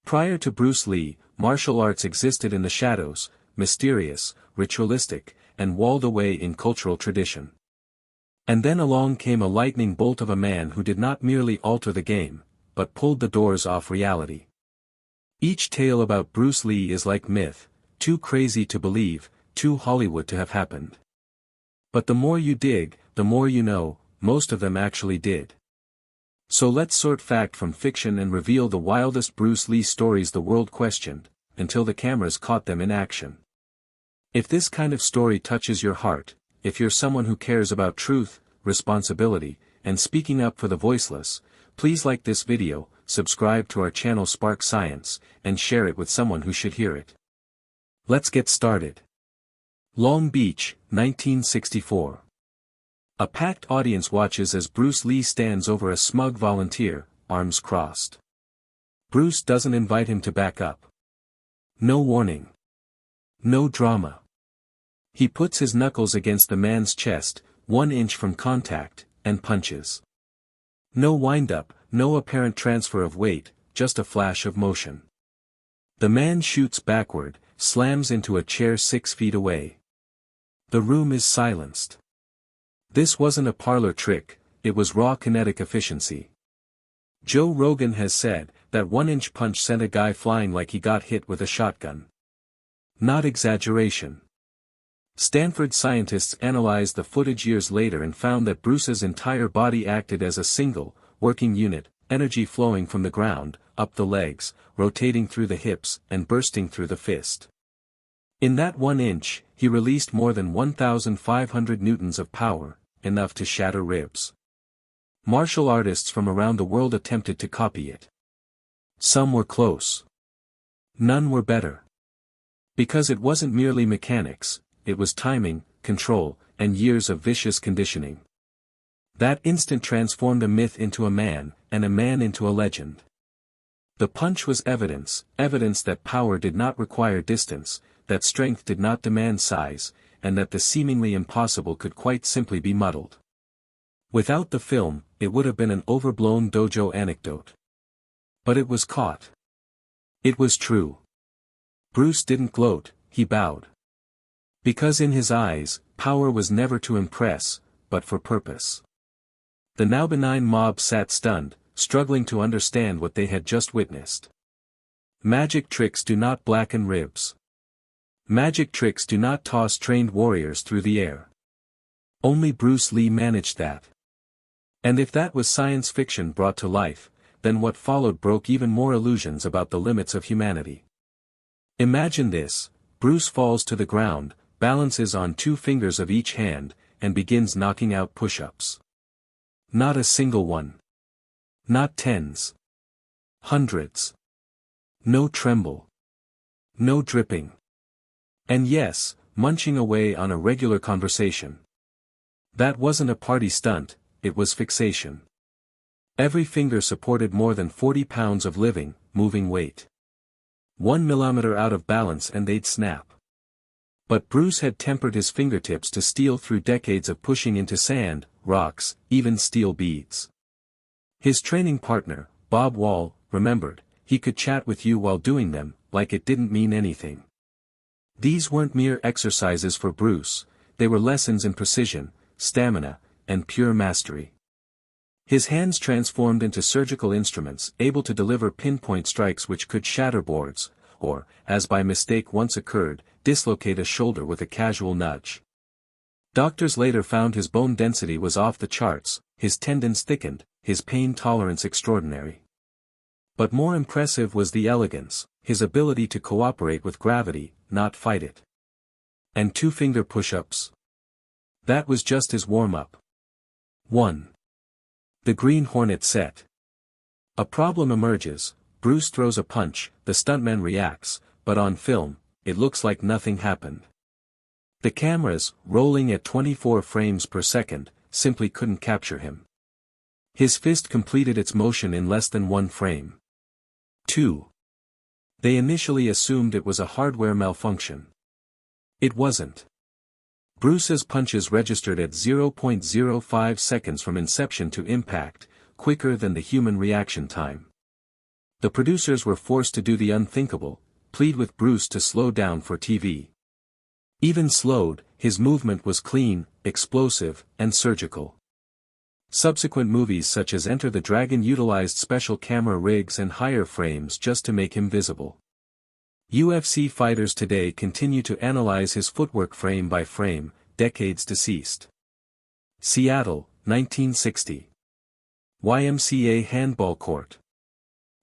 Prior to Bruce Lee, martial arts existed in the shadows, mysterious, ritualistic, and walled away in cultural tradition. And then along came a lightning bolt of a man who did not merely alter the game, but pulled the doors off reality. Each tale about Bruce Lee is like myth, too crazy to believe, too Hollywood to have happened. But the more you dig, the more you know, most of them actually did. So let's sort fact from fiction and reveal the wildest Bruce Lee stories the world questioned, until the cameras caught them in action. If this kind of story touches your heart, if you're someone who cares about truth, responsibility, and speaking up for the voiceless, please like this video, subscribe to our channel Spark Science, and share it with someone who should hear it. Let's get started. Long Beach, 1964. A packed audience watches as Bruce Lee stands over a smug volunteer, arms crossed. Bruce doesn't invite him to back up. No warning. No drama. He puts his knuckles against the man's chest, 1 inch from contact, and punches. No wind-up, no apparent transfer of weight, just a flash of motion. The man shoots backward, slams into a chair 6 feet away. The room is silenced. This wasn't a parlor trick, it was raw kinetic efficiency. Joe Rogan has said that 1-inch punch sent a guy flying like he got hit with a shotgun. Not exaggeration. Stanford scientists analyzed the footage years later and found that Bruce's entire body acted as a single, working unit, energy flowing from the ground, up the legs, rotating through the hips, and bursting through the fist. In that 1 inch, he released more than 1,500 newtons of power, enough to shatter ribs. Martial artists from around the world attempted to copy it. Some were close. None were better. Because it wasn't merely mechanics, it was timing, control, and years of vicious conditioning. That instant transformed a myth into a man, and a man into a legend. The punch was evidence that power did not require distance, that strength did not demand size, and that the seemingly impossible could quite simply be muddled. Without the film, it would have been an overblown dojo anecdote. But it was caught. It was true. Bruce didn't gloat, he bowed. Because in his eyes, power was never to impress, but for purpose. The now benign mob sat stunned, struggling to understand what they had just witnessed. Magic tricks do not blacken ribs. Magic tricks do not toss trained warriors through the air. Only Bruce Lee managed that. And if that was science fiction brought to life, then what followed broke even more illusions about the limits of humanity. Imagine this: Bruce falls to the ground, balances on 2 fingers of each hand, and begins knocking out push-ups. Not a single one. Not tens. Hundreds. No tremble. No dripping. And yes, munching away on a regular conversation. That wasn't a party stunt, it was fixation. Every finger supported more than 40 pounds of living, moving weight. 1 millimeter out of balance and they'd snap. But Bruce had tempered his fingertips to steel through decades of pushing into sand, rocks, even steel beads. His training partner, Bob Wall, remembered, he could chat with you while doing them, like it didn't mean anything. These weren't mere exercises for Bruce, they were lessons in precision, stamina, and pure mastery. His hands transformed into surgical instruments able to deliver pinpoint strikes which could shatter boards, or, as by mistake once occurred, dislocate a shoulder with a casual nudge. Doctors later found his bone density was off the charts, his tendons thickened, his pain tolerance extraordinary. But more impressive was the elegance, his ability to cooperate with gravity, not fight it. And 2-finger push-ups? That was just his warm-up. 1. The Green Hornet set. A problem emerges, Bruce throws a punch, the stuntman reacts, but on film, it looks like nothing happened. The cameras, rolling at 24 frames per second, simply couldn't capture him. His fist completed its motion in less than 1 frame. 2. They initially assumed it was a hardware malfunction. It wasn't. Bruce's punches registered at 0.05 seconds from inception to impact, quicker than the human reaction time. The producers were forced to do the unthinkable, plead with Bruce to slow down for TV. Even slowed, his movement was clean, explosive, and surgical. Subsequent movies such as Enter the Dragon utilized special camera rigs and higher frames just to make him visible. UFC fighters today continue to analyze his footwork frame by frame, decades deceased. Seattle, 1960. YMCA handball court.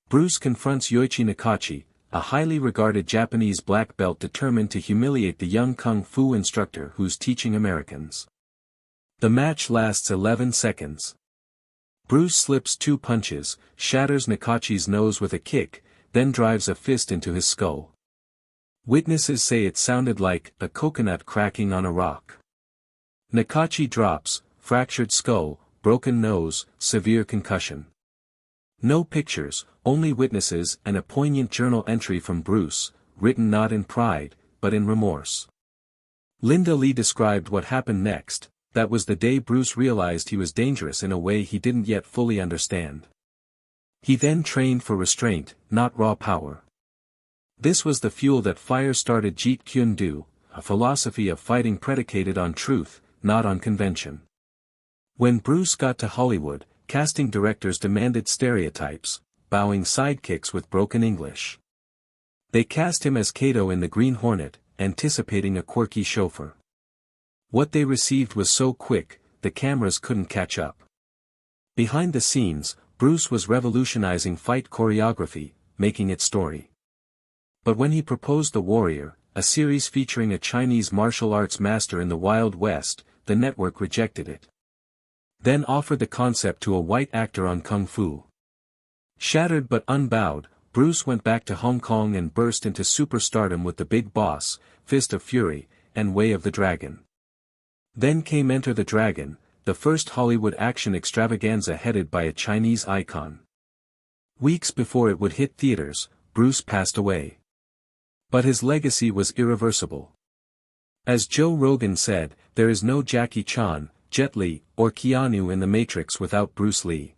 Bruce confronts Yoichi Nakachi, a highly regarded Japanese black belt determined to humiliate the young kung fu instructor who's teaching Americans. The match lasts 11 seconds. Bruce slips 2 punches, shatters Nakachi's nose with a kick, then drives a fist into his skull. Witnesses say it sounded like a coconut cracking on a rock. Nakachi drops, fractured skull, broken nose, severe concussion. No pictures, only witnesses and a poignant journal entry from Bruce, written not in pride, but in remorse. Linda Lee described what happened next. That was the day Bruce realized he was dangerous in a way he didn't yet fully understand. He then trained for restraint, not raw power. This was the fuel that fire-started Jeet Kune Do, a philosophy of fighting predicated on truth, not on convention. When Bruce got to Hollywood, casting directors demanded stereotypes, bowing sidekicks with broken English. They cast him as Kato in The Green Hornet, anticipating a quirky chauffeur. What they received was so quick, the cameras couldn't catch up. Behind the scenes, Bruce was revolutionizing fight choreography, making it story. But when he proposed The Warrior, a series featuring a Chinese martial arts master in the Wild West, the network rejected it. Then offered the concept to a white actor on Kung Fu. Shattered but unbowed, Bruce went back to Hong Kong and burst into superstardom with The Big Boss, Fist of Fury, and Way of the Dragon. Then came Enter the Dragon, the first Hollywood action extravaganza headed by a Chinese icon. Weeks before it would hit theaters, Bruce passed away. But his legacy was irreversible. As Joe Rogan said, there is no Jackie Chan, Jet Li, or Keanu in The Matrix without Bruce Lee.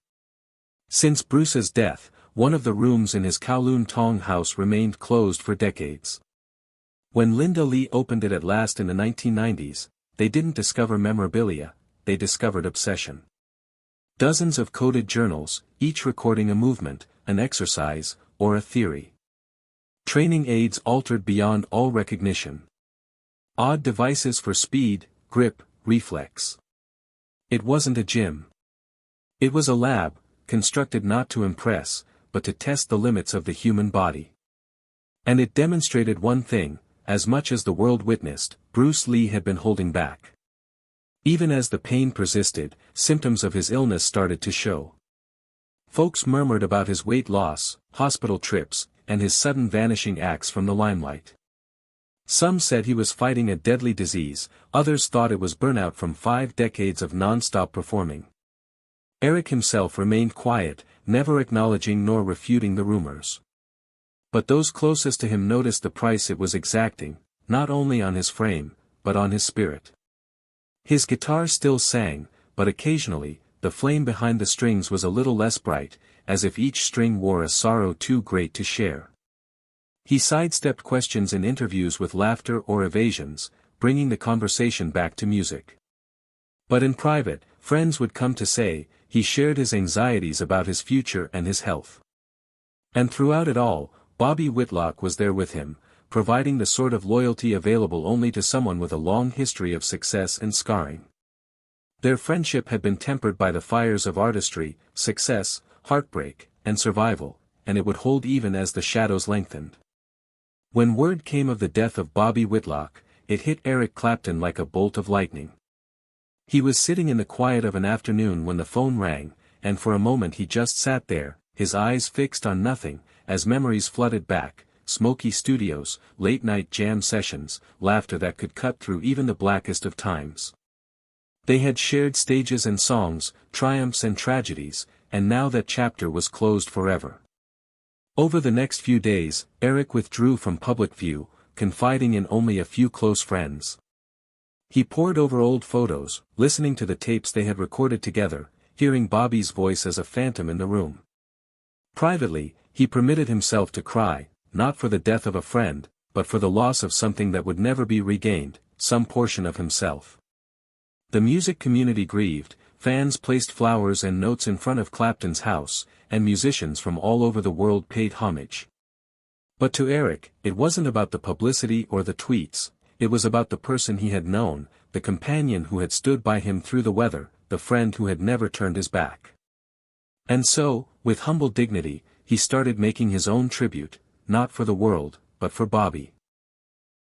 Since Bruce's death, one of the rooms in his Kowloon Tong house remained closed for decades. When Linda Lee opened it at last in the 1990s, they didn't discover memorabilia, they discovered obsession. Dozens of coded journals, each recording a movement, an exercise, or a theory. Training aids altered beyond all recognition. Odd devices for speed, grip, reflex. It wasn't a gym. It was a lab, constructed not to impress, but to test the limits of the human body. And it demonstrated one thing, as much as the world witnessed, Bruce Lee had been holding back. Even as the pain persisted, symptoms of his illness started to show. Folks murmured about his weight loss, hospital trips, and his sudden vanishing acts from the limelight. Some said he was fighting a deadly disease, others thought it was burnout from 5 decades of non-stop performing. Eric himself remained quiet, never acknowledging nor refuting the rumors. But those closest to him noticed the price it was exacting, not only on his frame, but on his spirit. His guitar still sang, but occasionally, the flame behind the strings was a little less bright, as if each string wore a sorrow too great to share. He sidestepped questions in interviews with laughter or evasions, bringing the conversation back to music. But in private, friends would come to say, he shared his anxieties about his future and his health. And throughout it all, Bobby Whitlock was there with him, providing the sort of loyalty available only to someone with a long history of success and scarring. Their friendship had been tempered by the fires of artistry, success, heartbreak, and survival, and it would hold even as the shadows lengthened. When word came of the death of Bobby Whitlock, it hit Eric Clapton like a bolt of lightning. He was sitting in the quiet of an afternoon when the phone rang, and for a moment he just sat there, his eyes fixed on nothing, as memories flooded back, smoky studios, late-night jam sessions, laughter that could cut through even the blackest of times. They had shared stages and songs, triumphs and tragedies, and now that chapter was closed forever. Over the next few days, Eric withdrew from public view, confiding in only a few close friends. He pored over old photos, listening to the tapes they had recorded together, hearing Bobby's voice as a phantom in the room. Privately, He permitted himself to cry, not for the death of a friend, but for the loss of something that would never be regained, some portion of himself. The music community grieved, fans placed flowers and notes in front of Clapton's house, and musicians from all over the world paid homage. But to Eric, it wasn't about the publicity or the tweets, it was about the person he had known, the companion who had stood by him through the weather, the friend who had never turned his back. And so, with humble dignity, he started making his own tribute, not for the world, but for Bobby.